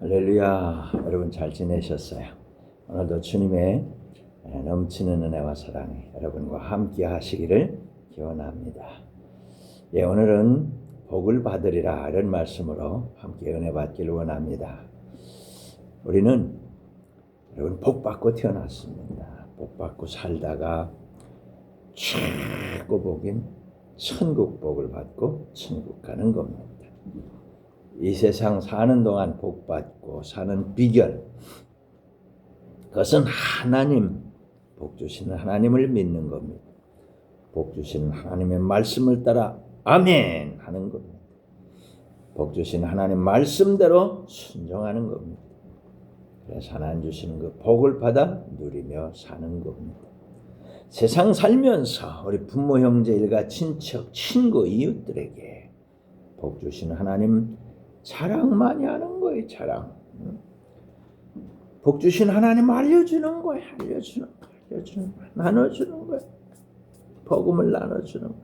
할렐루야. 여러분 잘 지내셨어요? 오늘도 주님의 넘치는 은혜와 사랑이 여러분과 함께 하시기를 기원합니다. 오늘은 복을 받으리라 이런 말씀으로 함께 은혜 받기를 원합니다. 우리는 여러분 복 받고 태어났습니다. 복 받고 살다가 최고 복인 천국 복을 받고 천국 가는 겁니다. 이 세상 사는 동안 복 받고 사는 비결, 그것은 하나님, 복 주시는 하나님을 믿는 겁니다. 복 주시는 하나님의 말씀을 따라 아멘 하는 겁니다. 복 주시는 하나님 말씀대로 순종하는 겁니다. 그래서 하나님 주시는 그 복을 받아 누리며 사는 겁니다. 세상 살면서 우리 부모, 형제, 일가, 친척, 친구, 이웃들에게 복 주시는 하나님 자랑 많이 하는 거예요. 자랑. 복 주신 하나님 알려주는 거예요. 알려주는 거예요. 나눠주는 거예요. 복음을 나눠주는 거예요.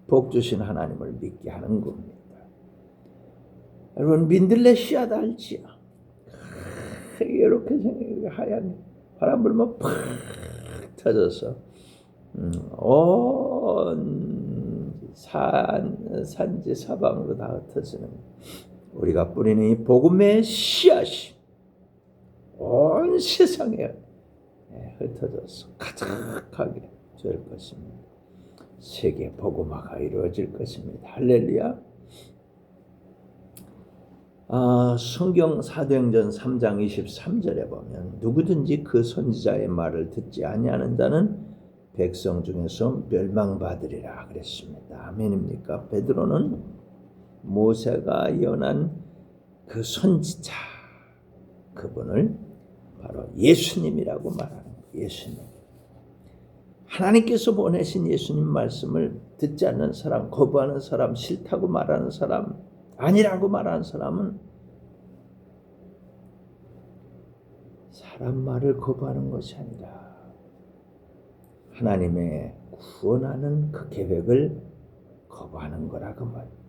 복 주신 하나님을 믿게 하는 겁니다. 여러분 민들레 씨앗 알지요? 이렇게 생겨요. 하얀 바람 불면 팍 터져서 온 산지 사방으로 다 흩어지는 거예요. 우리가 뿌리는 이 복음의 씨앗이 온 세상에 흩어져서 가득하게 될 것입니다. 세계 복음화가 이루어질 것입니다. 할렐루야. 성경 사도행전 3장 23절에 보면 누구든지 그 선지자의 말을 듣지 아니하는 자는 백성 중에서 멸망받으리라 그랬습니다. 아멘입니까? 베드로는 모세가 예언한 그 선지자, 그분을 바로 예수님이라고 말하는 거예요. 예수님. 하나님께서 보내신 예수님 말씀을 듣지 않는 사람, 거부하는 사람, 싫다고 말하는 사람, 아니라고 말하는 사람은 사람 말을 거부하는 것이 아니라 하나님의 구원하는 그 계획을 거부하는 거라고 말이에요.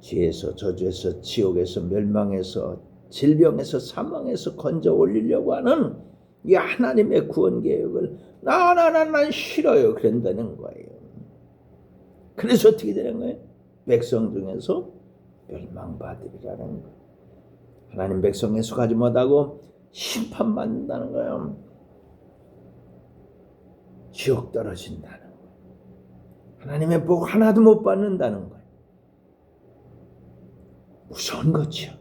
죄에서, 저주에서, 지옥에서, 멸망에서, 질병에서, 사망에서 건져 올리려고 하는 이 하나님의 구원 계획을 난 싫어요 그런다는 거예요. 그래서 어떻게 되는 거예요? 백성 중에서 멸망받으리라는 거예요. 하나님 백성에 속하지 못하고 심판받는다는 거예요. 지옥 떨어진다는 거예요. 하나님의 복 하나도 못 받는다는 거예요. 무서운 거죠.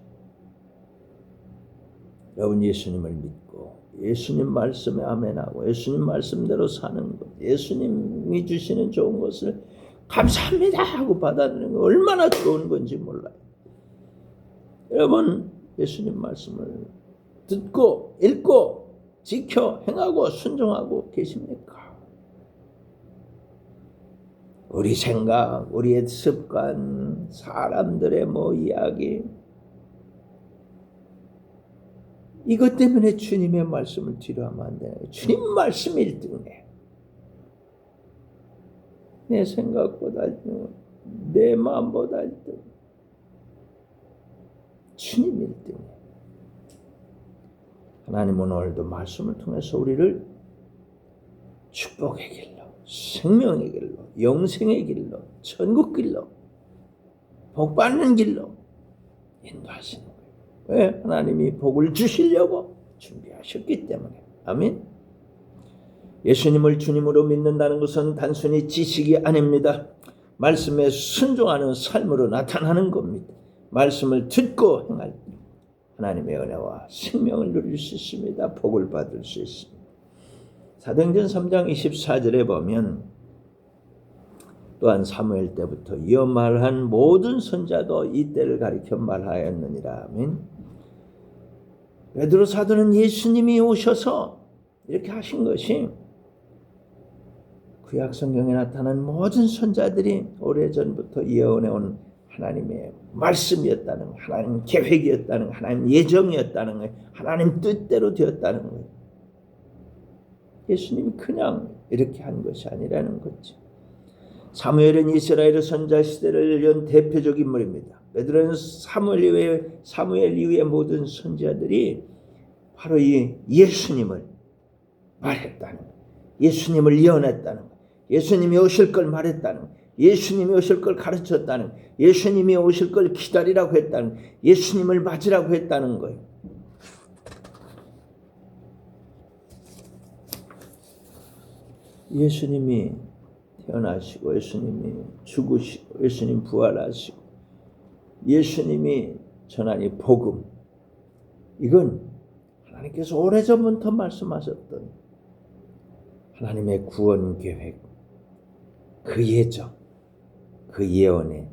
여러분 예수님을 믿고 예수님 말씀에 아멘하고 예수님 말씀대로 사는 것, 예수님이 주시는 좋은 것을 감사합니다 하고 받아들이는 거 얼마나 좋은 건지 몰라요. 여러분 예수님 말씀을 듣고 읽고 지켜 행하고 순종하고 계십니까? 우리 생각, 우리의 습관, 사람들의 이야기, 이것 때문에 주님의 말씀을 뒤로 하면 안 돼요. 주님 말씀 1등이에요. 내 생각보다 1등, 내 마음보다 1등. 주님 1등이에요. 하나님은 오늘도 말씀을 통해서 우리를 축복의 길로, 생명의 길로, 영생의 길로, 천국 길로, 복받는 길로 인도하시는 거예요. 왜? 하나님이 복을 주시려고 준비하셨기 때문에. 아멘. 예수님을 주님으로 믿는다는 것은 단순히 지식이 아닙니다. 말씀에 순종하는 삶으로 나타나는 겁니다. 말씀을 듣고 행할 때 하나님의 은혜와 생명을 누릴 수 있습니다. 복을 받을 수 있습니다. 사도행전 3장 24절에 보면 또한 사무엘 때부터 이어 말한 모든 선자도 이 때를 가리켜 말하였느니라. 아멘. 베드로 사도는 예수님이 오셔서 이렇게 하신 것이 구약 성경에 나타난 모든 선자들이 오래전부터 예언해온 하나님의 말씀이었다는 것, 하나님 계획이었다는 것, 하나님 예정이었다는 것, 하나님 뜻대로 되었다는 것. 예수님이 그냥 이렇게 한 것이 아니라는 거죠. 사무엘은 이스라엘의 선자 시대를 연 대표적 인물입니다. 베드로는 사무엘 이후의 모든 선지자들이 바로 이 예수님을 말했다는 거예요. 예수님을 예언했다는 거예요. 예수님이 오실 걸 말했다는 거예요. 예수님이 오실 걸 가르쳤다는 거예요. 예수님이 오실 걸 기다리라고 했다는 거예요. 예수님을 맞으라고 했다는 거예요. 예수님이 태어나시고 예수님이 죽으시고 예수님 부활하시고 예수님이 전한 이 복음, 이건 하나님께서 오래전부터 말씀하셨던 하나님의 구원 계획, 그 예정, 그 예언의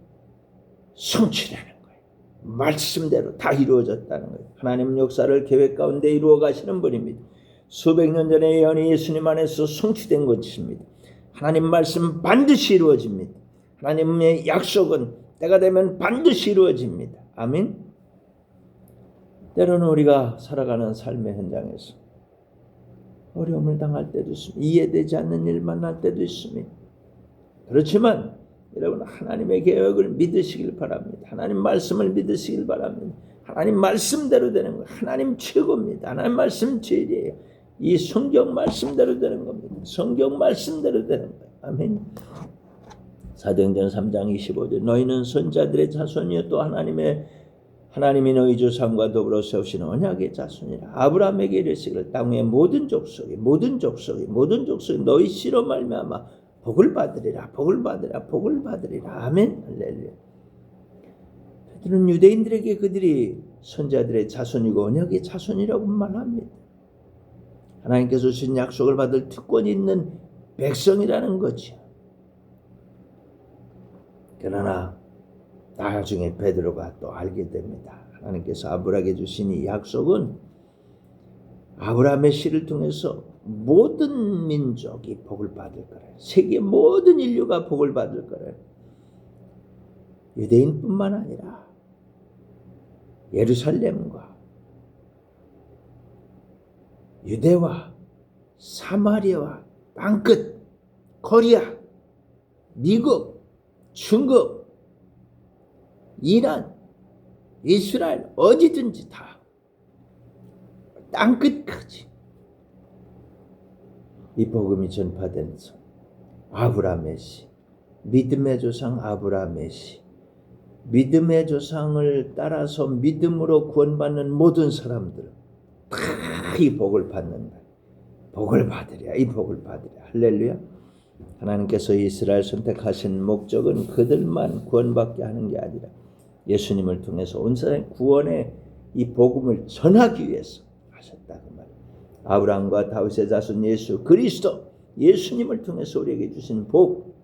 성취라는 거예요. 말씀대로 다 이루어졌다는 거예요. 하나님 역사를 계획 가운데 이루어 가시는 분입니다. 수백 년 전의 예언이 예수님 안에서 성취된 것입니다. 하나님 말씀 반드시 이루어집니다. 하나님의 약속은 때가 되면 반드시 이루어집니다. 아멘. 때로는 우리가 살아가는 삶의 현장에서 어려움을 당할 때도 있습니다. 이해되지 않는 일 만날 때도 있습니다. 그렇지만 여러분, 하나님의 계획을 믿으시길 바랍니다. 하나님 말씀을 믿으시길 바랍니다. 하나님 말씀대로 되는 거예요. 하나님 최고입니다. 하나님 말씀 제일이에요. 이 성경 말씀대로 되는 겁니다. 성경 말씀대로 되는 거예요. 아멘. 사도행전 3장 25절, 너희는 선자들의 자손이요 또 하나님이 너희 조상과 더불어 세우시는 언약의 자손이라. 아브라함에게 이르시기를 땅의 모든 족속이 너희 씨로 말미암아 복을 받으리라. 아멘. 할렐루야. 베드로는 유대인들에게 그들이 선자들의 자손이고 언약의 자손이라고 말합니다. 하나님께서 주신 약속을 받을 특권이 있는 백성이라는 거죠. 그러나 나중에 베드로가 또 알게 됩니다. 하나님께서 아브라함에게 주신 이 약속은 아브라함의 씨를 통해서 모든 민족이 복을 받을 거래요. 세계 모든 인류가 복을 받을 거래요. 유대인뿐만 아니라 예루살렘과 유대와 사마리아와 땅끝, 코리아, 미국, 중국, 이란, 이스라엘 어디든지 다 땅끝까지 이 복음이 전파되면서 아브라함의 씨, 믿음의 조상 아브라함의 씨, 믿음의 조상을 따라서 믿음으로 구원받는 모든 사람들은 다 이 복을 받는다. 복을 받으랴. 이 복을 받으랴. 할렐루야. 하나님께서 이스라엘 선택하신 목적은 그들만 구원받게 하는 게 아니라 예수님을 통해서 온 세상 구원의 이 복음을 전하기 위해서 하셨다 그 말이에요. 아브라함과 다윗의 자손 예수 그리스도, 예수님을 통해서 우리에게 주신 복,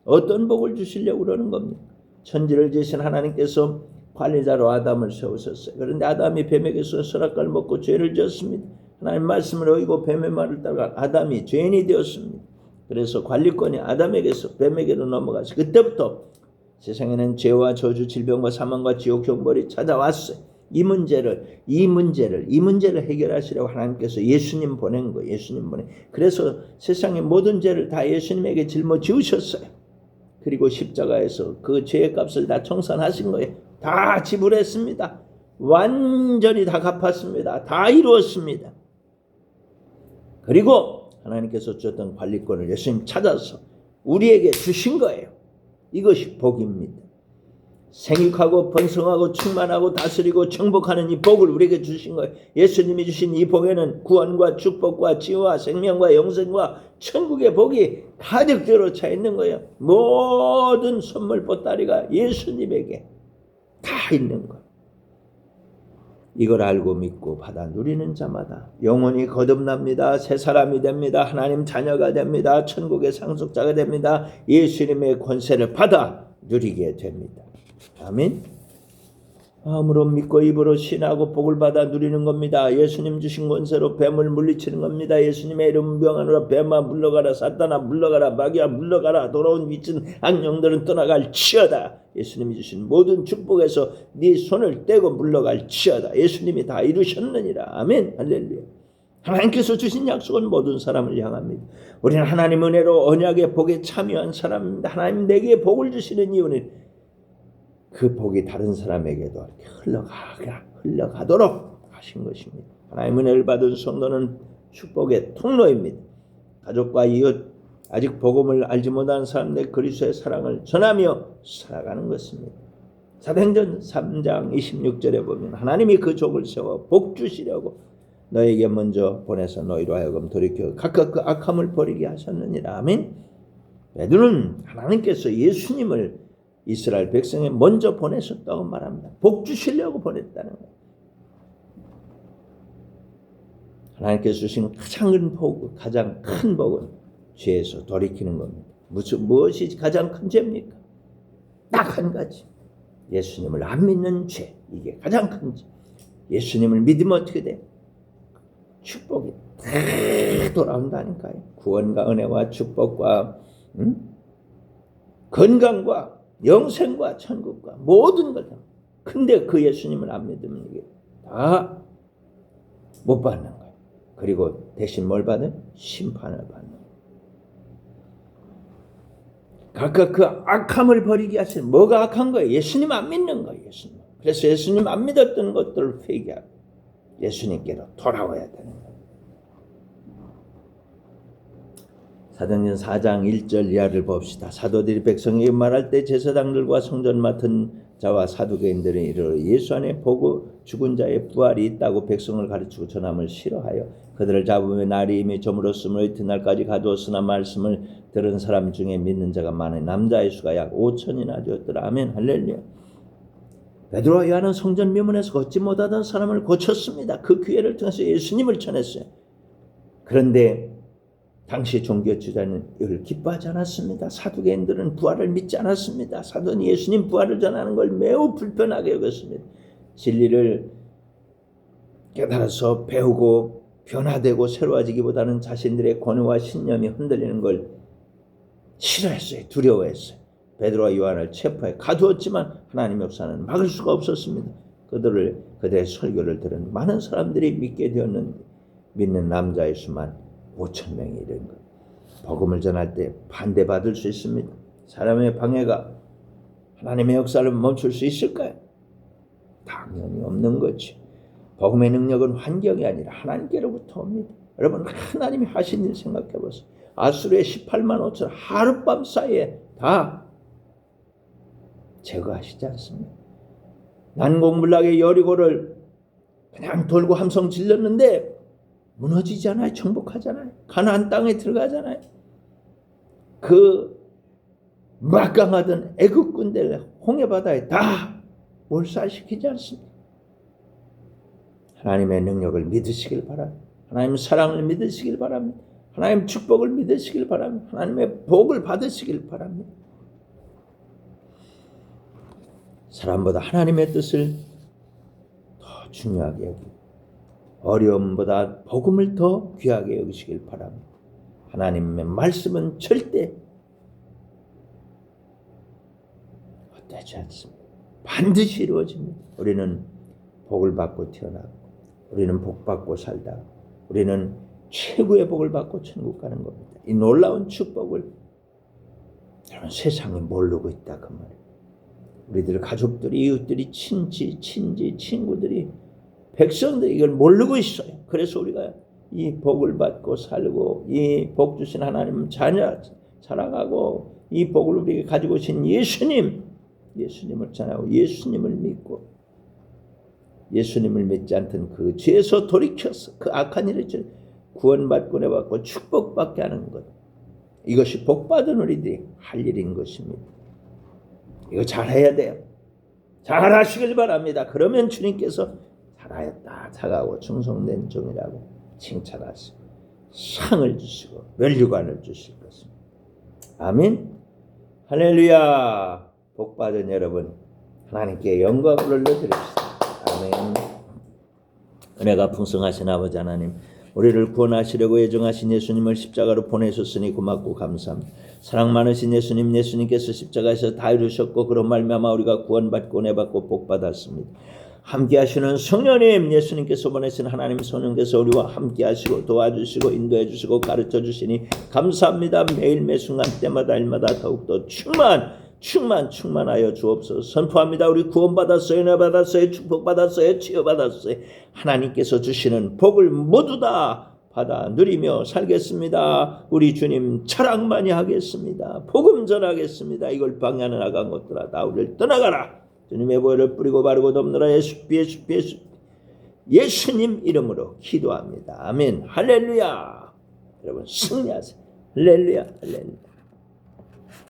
어떤 복을 주시려고 그러는 겁니까? 천지를 지으신 하나님께서 관리자로 아담을 세우셨어요. 그런데 아담이 뱀에게서 선악과를 먹고 죄를 지었습니다. 하나님 말씀을 어기고 뱀의 말을 따라 아담이 죄인이 되었습니다. 그래서 관리권이 아담에게서 뱀에게로 넘어가서 그때부터 세상에는 죄와 저주, 질병과 사망과 지옥 형벌이 찾아왔어요. 이 문제를 해결하시려고 하나님께서 예수님 보낸 거예요. 그래서 세상의 모든 죄를 다 예수님에게 짊어지우셨어요. 그리고 십자가에서 그 죄의 값을 다 청산하신 거예요. 다 지불했습니다. 완전히 다 갚았습니다. 다 이루었습니다. 그리고 하나님께서 주셨던 관리권을 예수님 찾아서 우리에게 주신 거예요. 이것이 복입니다. 생육하고 번성하고 충만하고 다스리고 정복하는 이 복을 우리에게 주신 거예요. 예수님이 주신 이 복에는 구원과 축복과 지혜와 생명과 영생과 천국의 복이 가득 차 있는 거예요. 모든 선물 보따리가 예수님에게 다 있는 거예요. 이걸 알고 믿고 받아 누리는 자마다 영혼이 거듭납니다. 새 사람이 됩니다. 하나님 자녀가 됩니다. 천국의 상속자가 됩니다. 예수님의 권세를 받아 누리게 됩니다. 아멘. 마음으로 믿고 입으로 신하고 복을 받아 누리는 겁니다. 예수님 주신 권세로 뱀을 물리치는 겁니다. 예수님의 이름 명하노라. 뱀아 물러가라. 사탄아 물러가라. 마귀야 물러가라. 돌아온 미친 악령들은 떠나갈 치어다. 예수님이 주신 모든 축복에서 네 손을 떼고 물러갈 치어다. 예수님이 다 이루셨느니라. 아멘. 할렐루야. 하나님께서 주신 약속은 모든 사람을 향합니다. 우리는 하나님 은혜로 언약의 복에 참여한 사람입니다. 하나님 내게 복을 주시는 이유는 그 복이 다른 사람에게도 이렇게 흘러가도록 하신 것입니다. 하나님의 은혜를 받은 성도는 축복의 통로입니다. 가족과 이웃, 아직 복음을 알지 못하는 사람들 그리스도의 사랑을 전하며 살아가는 것입니다. 사도행전 3장 26절에 보면 하나님이 그 족을 세워 복 주시려고 너에게 먼저 보내서 너희로 하여금 돌이켜 각각 그 악함을 버리게 하셨느니라. 아멘. 베드로는 하나님께서 예수님을 이스라엘 백성에 먼저 보내셨다고 말합니다. 복 주시려고 보냈다는 거예요. 하나님께서 주신 가장 큰 복은 죄에서 돌이키는 겁니다. 무엇이 가장 큰 죄입니까? 딱 한 가지. 예수님을 안 믿는 죄. 이게 가장 큰 죄. 예수님을 믿으면 어떻게 돼? 축복이 다 돌아온다니까요. 구원과 은혜와 축복과 건강과 영생과 천국과 모든 걸 다. 근데 그 예수님을 안 믿으면 이게 다 못 받는 거예요. 그리고 대신 뭘 받는? 심판을 받는 거예요. 각각 그 악함을 버리게 하시는, 뭐가 악한 거예요? 예수님 안 믿는 거예요. 예수님. 그래서 예수님 안 믿었던 것들을 회개하고 예수님께로 돌아와야 되는 거예요. 사도행전 4장 1절 이하를 봅시다. 사도들이 백성에게 말할 때 제사장들과 성전 맡은 자와 사두개인들은 이르러 예수 안에 보고 죽은 자의 부활이 있다고 백성을 가르치고 전함을 싫어하여 그들을 잡으며 날이 이미 저물었으므로 이튿날까지 가두었으나 말씀을 들은 사람 중에 믿는 자가 많으니 남자의 수가 약 5천이나 되었더라. 아멘. 할렐루야. 베드로와 요한은 성전 미문에서 걷지 못하던 사람을 고쳤습니다. 그 기회를 통해서 예수님을 전했어요. 그런데 당시 종교 지도자는 이를 기뻐하지 않았습니다. 사두개인들은 부활을 믿지 않았습니다. 사도는 예수님 부활을 전하는 걸 매우 불편하게 여겼습니다. 진리를 깨달아서 배우고 변화되고 새로워지기보다는 자신들의 권위와 신념이 흔들리는 걸 싫어했어요. 두려워했어요. 베드로와 요한을 체포해 가두었지만 하나님의 역사는 막을 수가 없었습니다. 그들의 설교를 들은 많은 사람들이 믿게 되었는데 믿는 남자의 수만 5천 명이 이른 것. 복음을 전할 때 반대받을 수 있습니다. 사람의 방해가 하나님의 역사를 멈출 수 있을까요? 당연히 없는 거지. 복음의 능력은 환경이 아니라 하나님께로부터 옵니다. 여러분, 하나님이 하신 일 생각해 보세요. 아수르의 18만 5천 하룻밤 사이에 다 제거하시지 않습니까? 난공불락의 여리고를 그냥 돌고 함성 질렀는데 무너지잖아요. 정복하잖아요. 가나안 땅에 들어가잖아요. 그 막강하던 애국군대를 홍해바다에 다 몰살시키지 않습니다. 하나님의 능력을 믿으시길 바랍니다. 하나님의 사랑을 믿으시길 바랍니다. 하나님의 축복을 믿으시길 바랍니다. 하나님의 복을 받으시길 바랍니다. 사람보다 하나님의 뜻을 더 중요하게 여기고 어려움보다 복음을 더 귀하게 여기시길 바랍니다. 하나님의 말씀은 절대 헛되지 않습니다. 반드시 이루어집니다. 우리는 복을 받고 태어나고 우리는 복 받고 살다 우리는 최고의 복을 받고 천국 가는 겁니다. 이 놀라운 축복을 여러분 세상이 모르고 있다 그 말이에요. 우리들 가족들이 이웃들이 친구들이 백성들이 이걸 모르고 있어요. 그래서 우리가 이 복을 받고 살고 이 복 주신 하나님 자녀 사랑하고 이 복을 우리에게 가지고 오신 예수님을 전하고 예수님을 믿고 예수님을 믿지 않던 그 죄에서 돌이켜서 그 악한 일을 구원받고 내받고 축복받게 하는 것. 이것이 복받은 우리들이 할 일인 것입니다. 이거 잘해야 돼요. 잘하시길 바랍니다. 그러면 주님께서 잘하였다. 착하고 충성된 종이라고 칭찬하시고 상을 주시고 면류관을 주실 것입니다. 아멘. 할렐루야. 복받은 여러분 하나님께 영광을 올려드립시다. 아멘. 은혜가 풍성하신 아버지 하나님, 우리를 구원하시려고 예정하신 예수님을 십자가로 보내셨으니 고맙고 감사합니다. 사랑 많으신 예수님께서 십자가에서 다 이루셨고 그런 말미암아 우리가 구원받고 은혜받고 복받았습니다. 함께하시는 성령님, 예수님께서 보내신 하나님 성령께서 우리와 함께하시고 도와주시고 인도해주시고 가르쳐주시니 감사합니다. 매일 매순간 때마다 일마다 더욱더 충만하여 주옵소서. 선포합니다. 우리 구원받았어요. 은혜 받았어요. 축복받았어요. 치유받았어요. 하나님께서 주시는 복을 모두 다 받아 누리며 살겠습니다. 우리 주님 자랑 많이 하겠습니다. 복음 전하겠습니다. 이걸 방해하는 악한 것들아 다 우리를 떠나가라. 주님의 보혈을 뿌리고 바르고 덮느라 예수님 이름으로 기도합니다. 아멘. 할렐루야. 여러분 승리하세요. 할렐루야. 할렐루야.